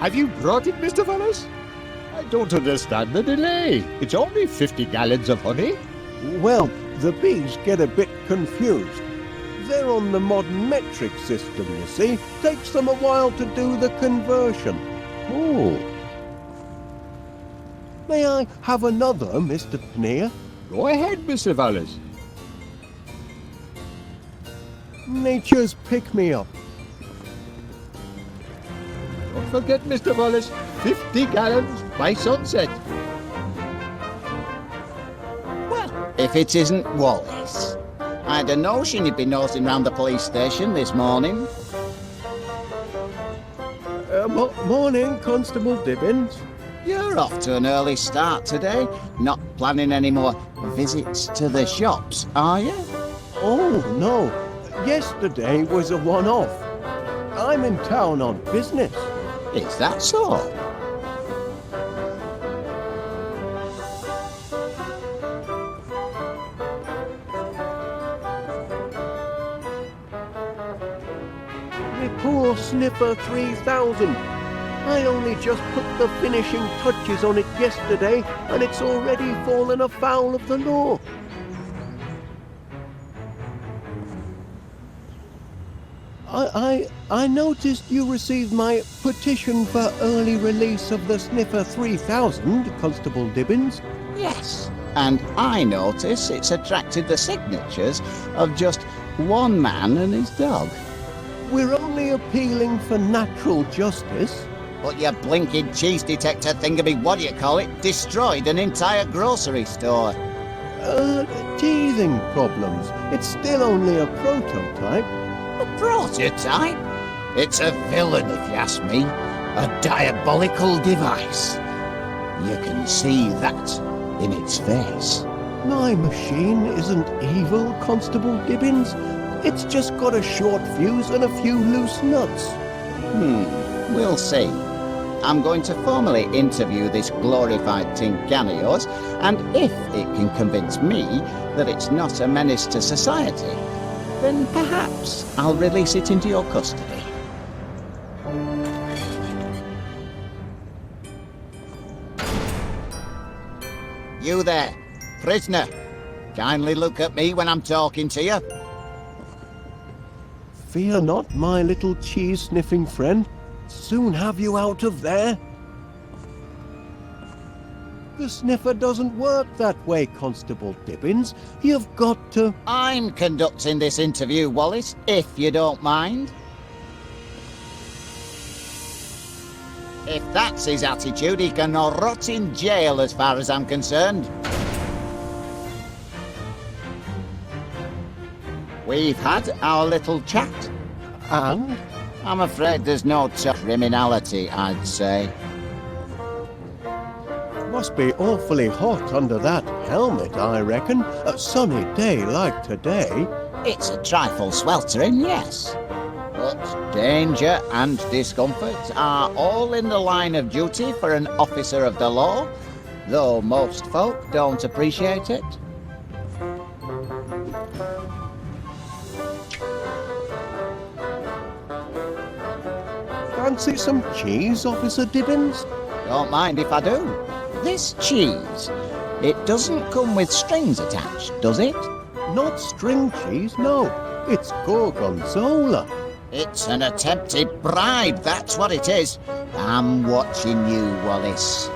Have you brought it, Mr. Wallace? I don't understand the delay. It's only 50 gallons of honey. Well, the bees get a bit confused. They're on the modern metric system, you see. Takes them a while to do the conversion. Oh, May I have another, Mr. Pneer? go ahead, Mr. Wallace. Nature's pick-me-up. Don't forget, Mr. Wallace, 50 gallons by sunset. Well, if it isn't Wallace. I had a notion he'd be nosing round the police station this morning. Morning, Constable Dibbins. You're off to an early start today. Not planning any more visits to the shops, are you? Oh, no. Yesterday was a one-off. I'm in town on business. Is that so? My poor Sniffer 3000. I only just put the finishing touches on it yesterday, and it's already fallen afoul of the law. I noticed you received my petition for early release of the Sniffer 3000, Constable Dibbins. Yes. And I notice it's attracted the signatures of just one man and his dog. We're only appealing for natural justice. But your blinking cheese detector thingamy, what do you call it, destroyed an entire grocery store. Teething problems. It's still only a prototype. A prototype? It's a villain, if you ask me. A diabolical device. You can see that in its face. My machine isn't evil, Constable Dibbins. It's just got a short fuse and a few loose nuts. We'll see. I'm going to formally interview this glorified tin can of yours, and if it can convince me that it's not a menace to society, then perhaps I'll release it into your custody. You there, prisoner. Kindly look at me when I'm talking to you. Fear not, my little cheese-sniffing friend. Soon have you out of there. The sniffer doesn't work that way, Constable Dibbins. You've got to... I'm conducting this interview, Wallace, if you don't mind. If that's his attitude, he can rot in jail as far as I'm concerned. We've had our little chat. And? I'm afraid there's no criminality, I'd say. Must be awfully hot under that helmet, I reckon. A sunny day like today. It's a trifle sweltering, yes. But danger and discomfort are all in the line of duty for an officer of the law, though most folk don't appreciate it. Fancy some cheese, Officer Dibbins? Don't mind if I do. This cheese, it doesn't come with strings attached, does it? Not string cheese, no. It's gorgonzola. It's an attempted bribe, that's what it is. I'm watching you, Wallace.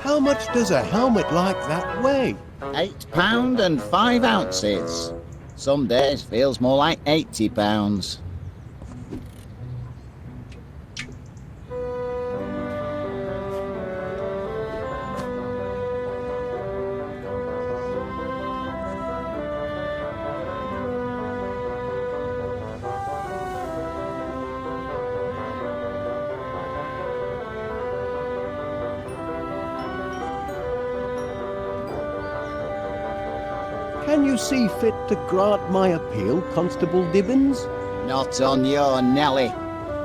How much does a helmet like that weigh? £8 and 5 ounces. Some days feels more like £80. Can you see fit to grant my appeal, Constable Dibbins? Not on your Nelly.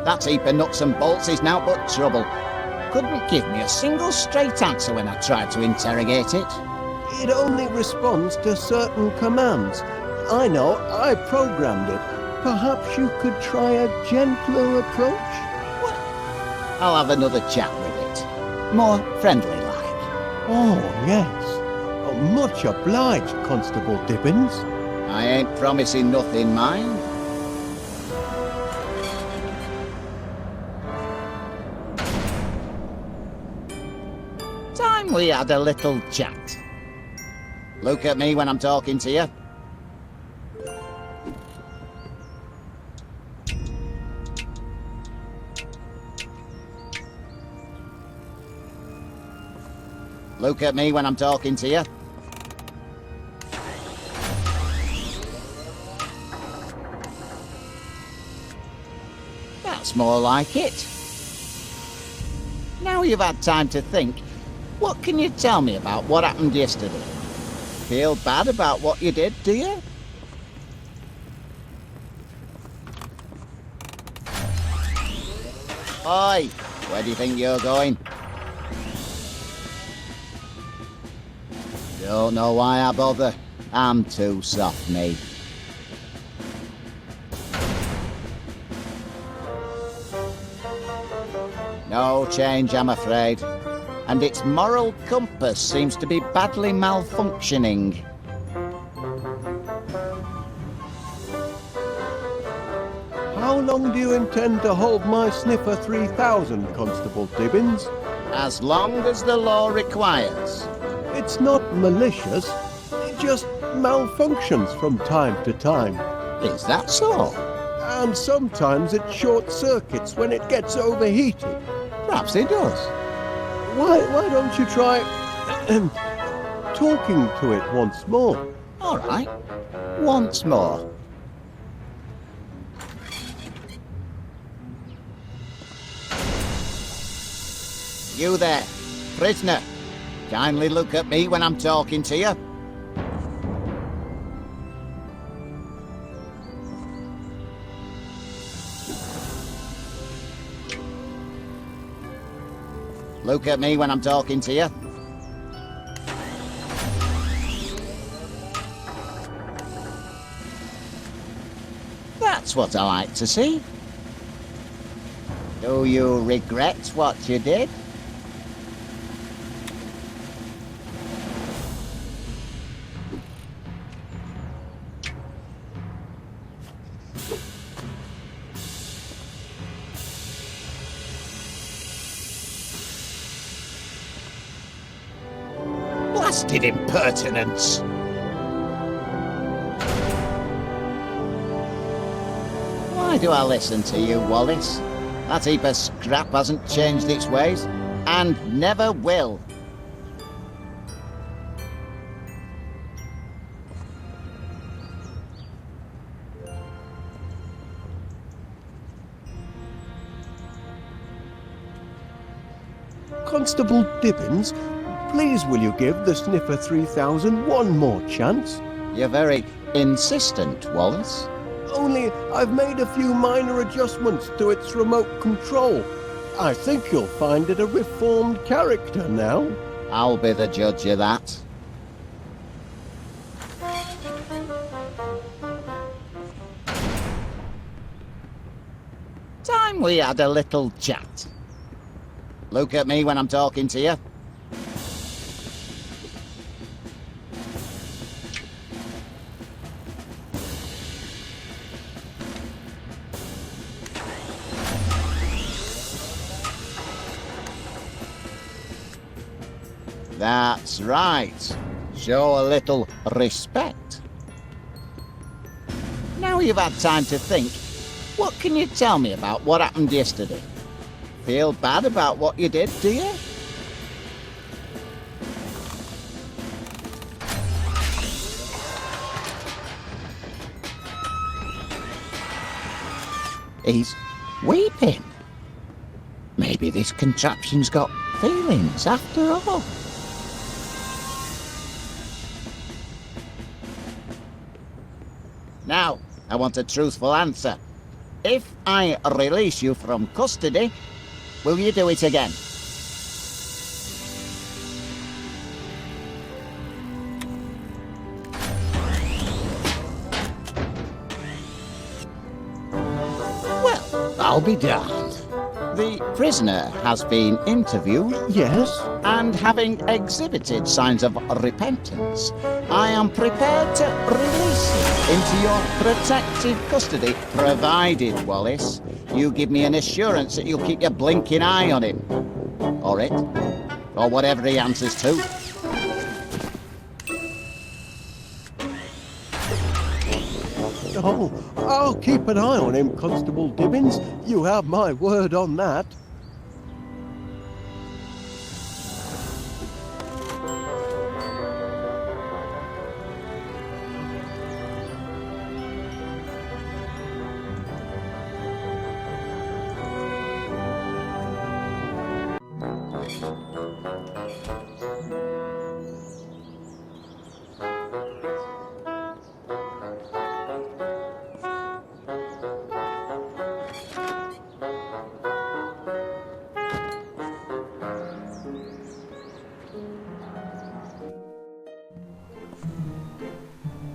That heap of nuts and bolts is now but trouble. Couldn't give me a single straight answer when I tried to interrogate it. It only responds to certain commands. I know, I programmed it. Perhaps you could try a gentler approach? I'll have another chat with it. More friendly-like. Oh, yes. Oh, much obliged, Constable Dibbins. I ain't promising nothing, mind. Time we had a little chat. Look at me when I'm talking to you. Look at me when I'm talking to you. That's more like it. Now you've had time to think, what can you tell me about what happened yesterday? Feel bad about what you did, do you? Oi, where do you think you're going? Don't know why I bother. I'm too soft, me. No change, I'm afraid. And its moral compass seems to be badly malfunctioning. How long do you intend to hold my Sniffer 3000, Constable Dibbins? As long as the law requires. It's not malicious. It just malfunctions from time to time. Is that so? And sometimes it short circuits when it gets overheated. Perhaps it does. Why don't you try talking to it once more? All right. Once more. You there, prisoner. Kindly look at me when I'm talking to you. Look at me when I'm talking to you. That's what I like to see. Do you regret what you did? Blasted impertinence! Why do I listen to you, Wallace? That heap of scrap hasn't changed its ways, and never will. Constable Dibbins, please will you give the Sniffer 3000 one more chance? You're very insistent, Wallace. Only I've made a few minor adjustments to its remote control. I think you'll find it a reformed character now. I'll be the judge of that. Time we had a little chat. Look at me when I'm talking to you. That's right. Show a little respect. Now you've had time to think, what can you tell me about what happened yesterday? Feel bad about what you did, do you? He's weeping. Maybe this contraption's got feelings after all. Now, I want a truthful answer. If I release you from custody, will you do it again? Well, I'll be darned. The prisoner has been interviewed, Yes? and having exhibited signs of repentance, I am prepared to release him into your protective custody, provided, Wallace, you give me an assurance that you'll keep your blinking eye on him. Or it. Or whatever he answers to. Oh, I'll keep an eye on him, Constable Dibbins. You have my word on that.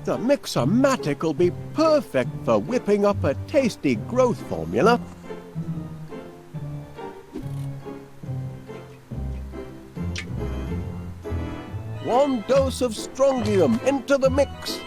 The Mix-O-Matic will be perfect for whipping up a tasty growth formula. One dose of strontium into the mix.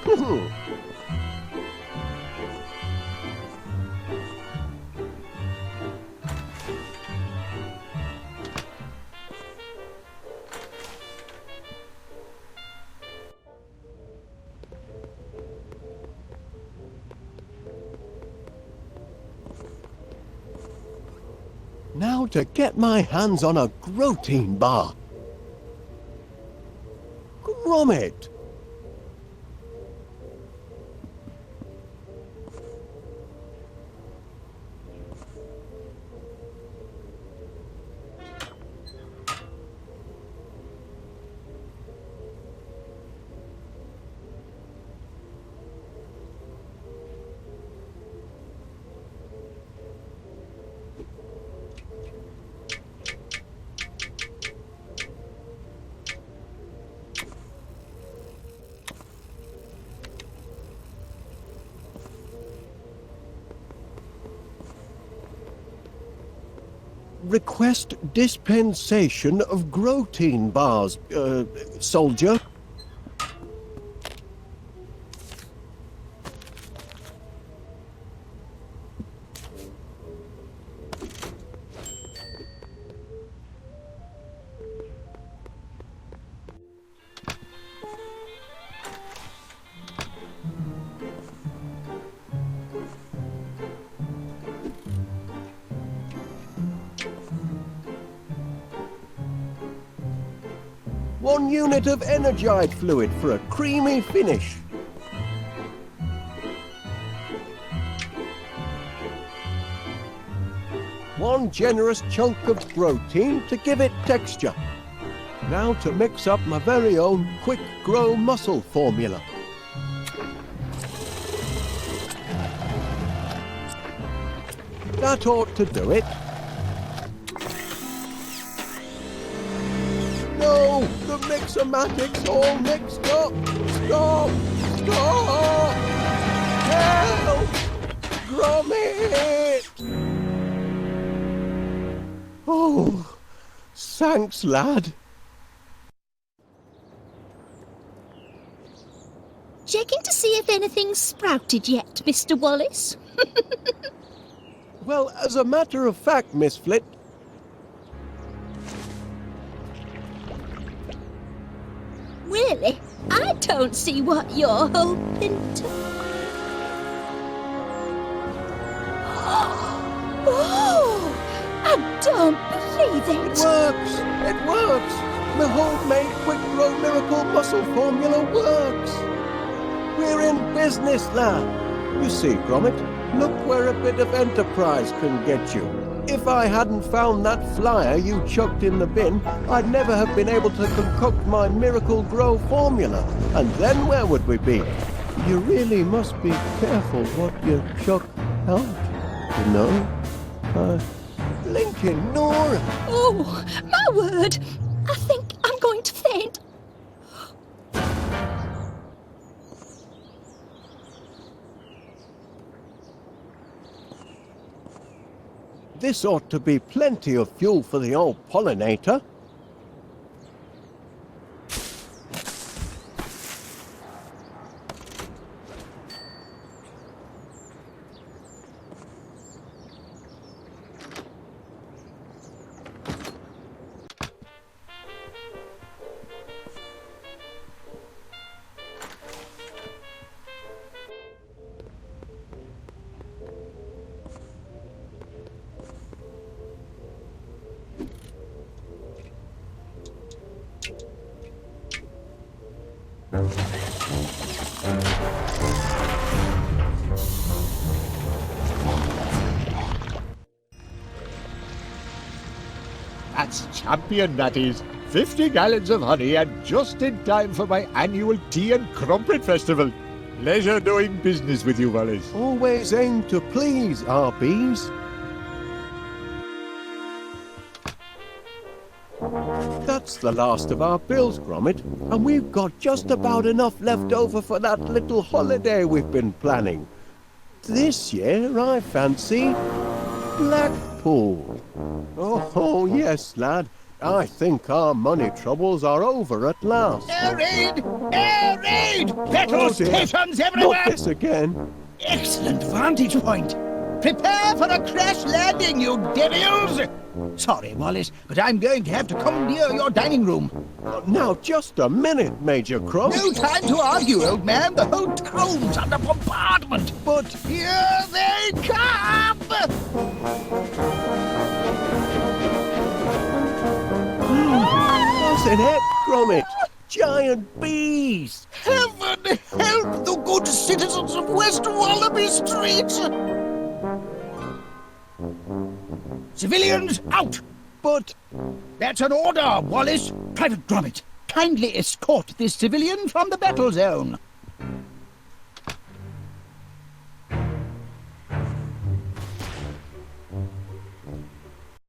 Now to get my hands on a protein bar. Gromit! Request dispensation of protein bars, soldier. One unit of energite fluid for a creamy finish. One generous chunk of protein to give it texture. Now to mix up my very own quick grow muscle formula. That ought to do it. No, the Mix-O-Matic's all mixed up. Stop! Stop! Help! Gromit! Oh, thanks, lad. Checking to see if anything's sprouted yet, Mr. Wallace. Well, as a matter of fact, Miss Flit, Really? I don't see what you're hoping to... Oh! I don't believe it it! works! It works! The homemade quick grow miracle muscle formula works! We're in business, lad. You see, Gromit, look where a bit of enterprise can get you. If I hadn't found that flyer you chucked in the bin, I'd never have been able to concoct my miracle grow formula. And then where would we be? You really must be careful what you chuck out, you know? Blinking Nora! Oh, my word! I think I'm going to faint. This ought to be plenty of fuel for the old pollinator. That's champion, that is. 50 gallons of honey and just in time for my annual tea and crumpet festival. Pleasure doing business with you, Wallace. Always aim to please our bees. That's the last of our bills, Gromit, and we've got just about enough left over for that little holiday we've been planning. This year, I fancy Blackpool. Oh, yes, lad. I think our money troubles are over at last. Air raid! Air raid! Petrol Oh, dear. stations everywhere! Not this again. Excellent vantage point! Prepare for a crash landing, you devils! Sorry, Wallace, but I'm going to have to commandeer your dining room. Now, just a minute, Major Cross. No time to argue, old man. The whole town's under bombardment. But Here they come! wasn't it, Gromit? Giant bees! Heaven help the good citizens of West Wallaby Street! Civilians, out! But That's an order, Wallace. Private Gromit, kindly escort this civilian from the battle zone.